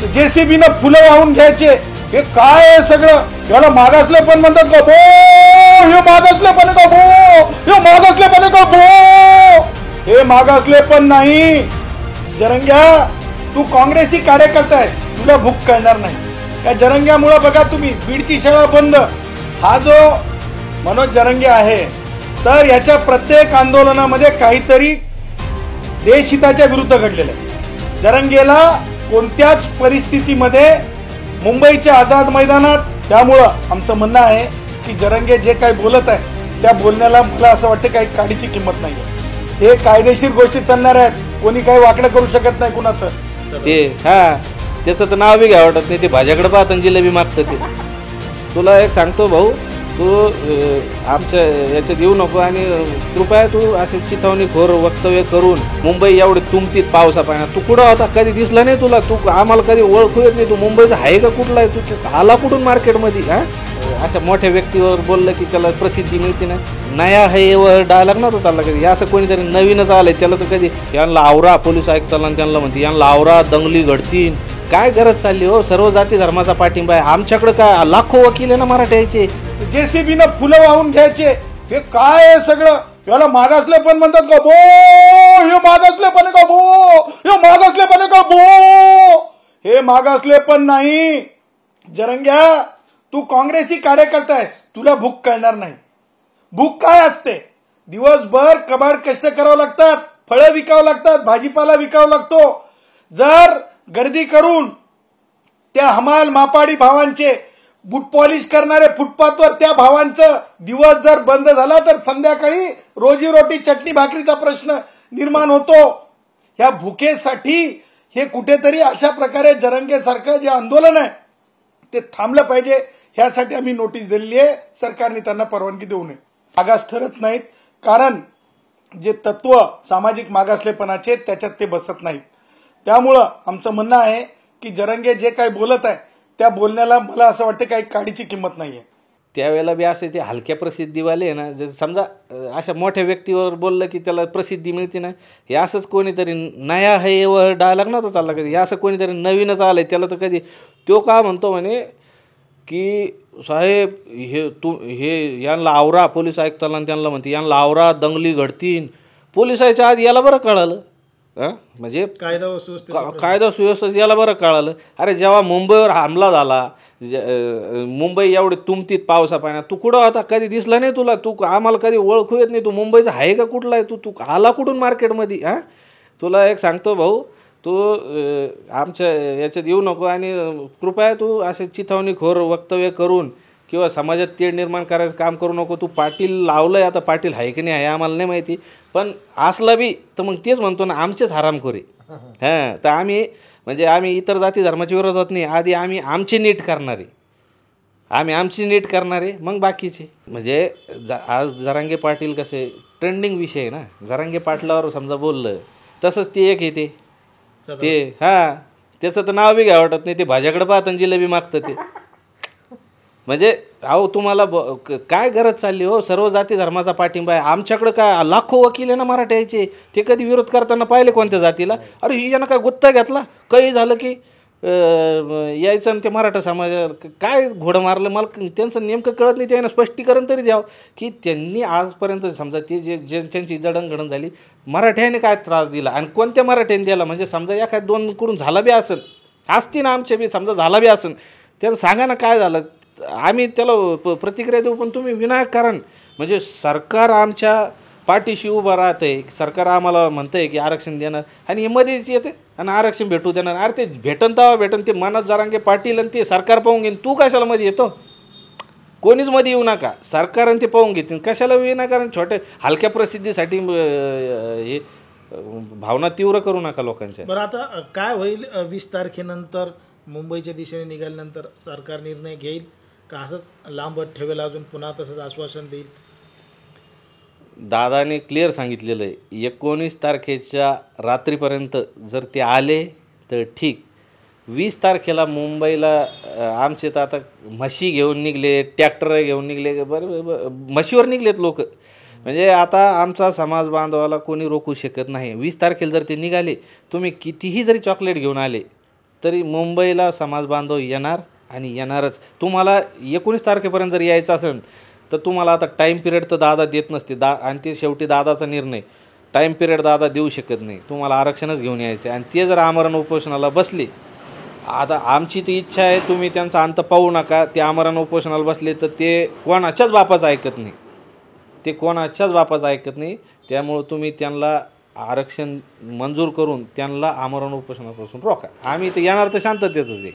जेसीबीनं फुलं वाहून घ्यायचे, हे काय आहे सगळं? याला मागासले पण म्हणतात का भो? हे मागासले पण का भो? हे मागासले पण का भो? हे मागासले पण नाही. जरंग्या, तू काँग्रेसी कार्यकर्ता आहे, तुला भूक कळणार नाही. या जरंग्यामुळे बघा तुम्ही, बीडची शाळा बंद. हा जो मनोज जरंगे आहे, तर याच्या प्रत्येक आंदोलनामध्ये काहीतरी देशहिताच्या विरुद्ध घडलेलं आहे. जरंगेला कोणत्याच परिस्थितीमध्ये मुंबईच्या आझाद मैदानात, त्यामुळं आमचं म्हणणं आहे की जरंगे जे काही बोलत आहे त्या बोलण्याला मला असं वाटतं काही काडीची किंमत नाही आहे. हे कायदेशीर गोष्टी चालणार आहेत, कोणी काही वाकडं करू शकत नाही कुणाचं. ते त्याचं तर नाव बी घ्या वाटत नाही. ते भाज्याकडे पाहत आणि जिलेबी मागतं. ते तुला एक सांगतो भाऊ, तू आमच्या याच्यात येऊ नको आणि कृपया तू असे चिथावणीखोर वक्तव्य करून मुंबई एवढी तुमतीत पावसा पाण्यात तू कुठं होता? कधी दिसला नाही तुला? तू आम्हाला कधी ओळखू येत नाही. तू मुंबईचा आहे का? कुठला आहे तू? आला कुठून मार्केटमध्ये? अशा मोठ्या व्यक्तीवर बोललं की त्याला प्रसिद्धी मिळते ना. नया है वर डायलॉग नव्हता चालला कधी. असं कोणीतरी नवीनच आलंय, त्याला तर कधी यांना आवरा पोलीस आयुक्ताला त्यांना म्हणते यांना आवरा, दंगली घडतील. काय गरज चालली हो? सर्व जाती धर्माचा पाठिंबा आहे. आमच्याकडे काय लाखो वकील आहे ना मराठ्याचे. जेसीबीनं फुलं वाहून घ्यायचे, हे काय आहे सगळं? याला मागासले पण म्हणतात का भो? हे मागासले पण का भो? हे मागासले पण का भो? हे मागासले पण नाही. जरंग्या, तू काँग्रेसी कार्यकर्ता आहेस, तुला भूक कळणार नाही. भूक काय असते? दिवसभर कबाड कष्ट करावं लागतात, फळं विकावं लागतात, भाजीपाला विकावं लागतो. जर गर्दी करून त्या हमाल मापाडी भावांचे बूट पॉलिश करणारे फुटपाथवर त्या भावांचं दिवस जर बंद झाला तर संध्याकाळी रोजीरोटी चटणी भाकरीचा प्रश्न निर्माण होतो. ह्या भुकेसाठी हे कुठेतरी अशा प्रकारे जरंगेसारखं जे आंदोलन आहे ते थांबलं पाहिजे. ह्यासाठी आम्ही नोटीस दिलेली आहे. सरकारने त्यांना परवानगी देऊ नये. मागास ठरत नाहीत, कारण जे तत्व सामाजिक मागासलेपणाचे त्याच्यात ते बसत नाहीत. त्यामुळं आमचं म्हणणं आहे की जरंगे जे काही बोलत आहे त्या बोलण्याला मला असं वाटतं काही काडीची किंमत नाहीये. त्यावेळेला बी असे ते हलक्या प्रसिद्धीवाले ना, जर समजा अशा मोठ्या व्यक्तीवर बोललं की त्याला प्रसिद्धी मिळते ना. हे असंच कोणीतरी नया है वर डायलॉग नव्हता चालला कधी. हे असं कोणीतरी नवीनच आलंय, त्याला तर कधी तो का म्हणतो म्हणे की साहेब हे यांना आवरा पोलीस आयुक्ताला त्यांना म्हणते यांना आवरा, दंगली घडतील. पोलिसाच्या आधी याला बरं कळालं. म्हणजे कायदा सुव्यवस्था याला बरं कळालं. अरे जेव्हा मुंबईवर हमला झाला, मुंबई एवढी तुमतीत पावसा पाण्यात तू कुठं होता? कधी दिसला नाही तुला? तू आम्हाला कधी ओळखू येत नाही. तू मुंबईचा आहे का? कुठला आहे तू? आला कुठून मार्केटमध्ये? तुला एक सांगतो भाऊ, तू आमच्या याच्यात येऊ नको आणि कृपया तू असे चिथावणीखोर वक्तव्य करून किंवा समाजात तेढ निर्माण करायचं काम करू नको. तू पाटील लावलंय, आता पाटील आहे की नाही आहे आम्हाला नाही माहिती, पण असला बी तर मग तेच म्हणतो ना, आमचेच हरामखोरी. तर आम्ही इतर जाती धर्माच्या विरोधात नाही. आधी आम्ही आमची नीट करणारे, मग बाकीचे. म्हणजे आज जरांगे पाटील कसे ट्रेंडिंग विषय आहे ना. जरांगे पाटलावर समजा बोललं तसंच ते एक येते ते त्याचं तर नाव बी घ्या वाटत नाही. ते भाज्याकडे पाहत आणि जिलेबी मागतं. ते म्हणजे अहो तुम्हाला काय गरज चालली हो? सर्व जाती धर्माचा पाठिंबा आहे. आमच्याकडे काय लाखो वकील आहे ना मराठ्याचे. ते कधी विरोध करताना पाहिले कोणत्या जातीला? अरे ही यानं काय गुत्ता घेतला? काही झालं की यायचं आणि ते मराठा समाजाला काय घोडं मारलं? मला त्यांचं नेमकं कळत नाही. त्यांना स्पष्टीकरण तरी द्यावं की त्यांनी आजपर्यंत समजा ते जे त्यांची जडणघडण झाली, मराठ्याने काय त्रास दिला आणि कोणत्या मराठ्याने दिला? म्हणजे समजा एखाद दोन कडून झाला बी असेल, असती ना आमच्या बी समजा झाला बी असेल, त्यांना सांगा ना काय झालं. आम्ही त्याला प्रतिक्रिया देऊ, पण तुम्ही विनाकारण म्हणजे सरकार आमच्या पाठीशी उभं राहतंय. सरकार आम्हाला म्हणतंय की आरक्षण देणार आणि हे मध्येच येते आणि आरक्षण भेटू देणार. अरे ते भेटन तेव्हा भेटन. ते मनोज जरांगे पाटील आणि ते सरकार पाहून घेईन. तू कशाला मध्ये येतो? कोणीच मध्ये येऊ नका. सरकार आणि ते पाहून घेतील. कशाला विनाकारण छोट्या हलक्या प्रसिद्धीसाठी हे भावना तीव्र करू नका लोकांच्या. बरं, आता काय होईल 20 तारखेनंतर मुंबईच्या दिशेने निघाल्यानंतर? सरकार निर्णय घेईल का असंच लांबत ठेवेल, अजून पुन्हा तसंच आश्वासन देईल? दादाने क्लिअर सांगितलेलं आहे, 19 तारखेच्या रात्रीपर्यंत जर ते आले तर ठीक. 20 तारखेला मुंबईला आमचे तर आता म्हशी घेऊन निघले, ट्रॅक्टर घेऊन निघले, बरं म्हशीवर निघलेत लोक. म्हणजे आता आमचा समाज बांधवाला कोणी रोखू शकत नाही. 20 तारखेला जर ते निघाले, तुम्ही कितीही जरी चॉकलेट घेऊन आले तरी मुंबईला समाज बांधव येणार आणि येणारच. तुम्हाला 19 तारखेपर्यंत जर यायचं असेल तर तुम्हाला आता टाईम पिरियड तर दादा देत नसते आणि ते शेवटी दादाचा निर्णय. टाईम पिरियड दादा देऊ शकत नाही, तुम्हाला आरक्षणच घेऊन यायचं आणि ते जर आमरण उपोषणाला बसले, आता आमची ती इच्छा आहे तुम्ही त्यांचा अंत पाहू नका. ते आमरण उपोषणाला बसले तर ते कोणाच्याच बापाचं ऐकत नाही, ते कोणाच्याच बापाचं ऐकत नाही. त्यामुळं तुम्ही त्यांना आरक्षण मंजूर करून त्यांना आमरण उपोषणापासून रोखा. आम्ही तर येणार तर शांततेतच आहे.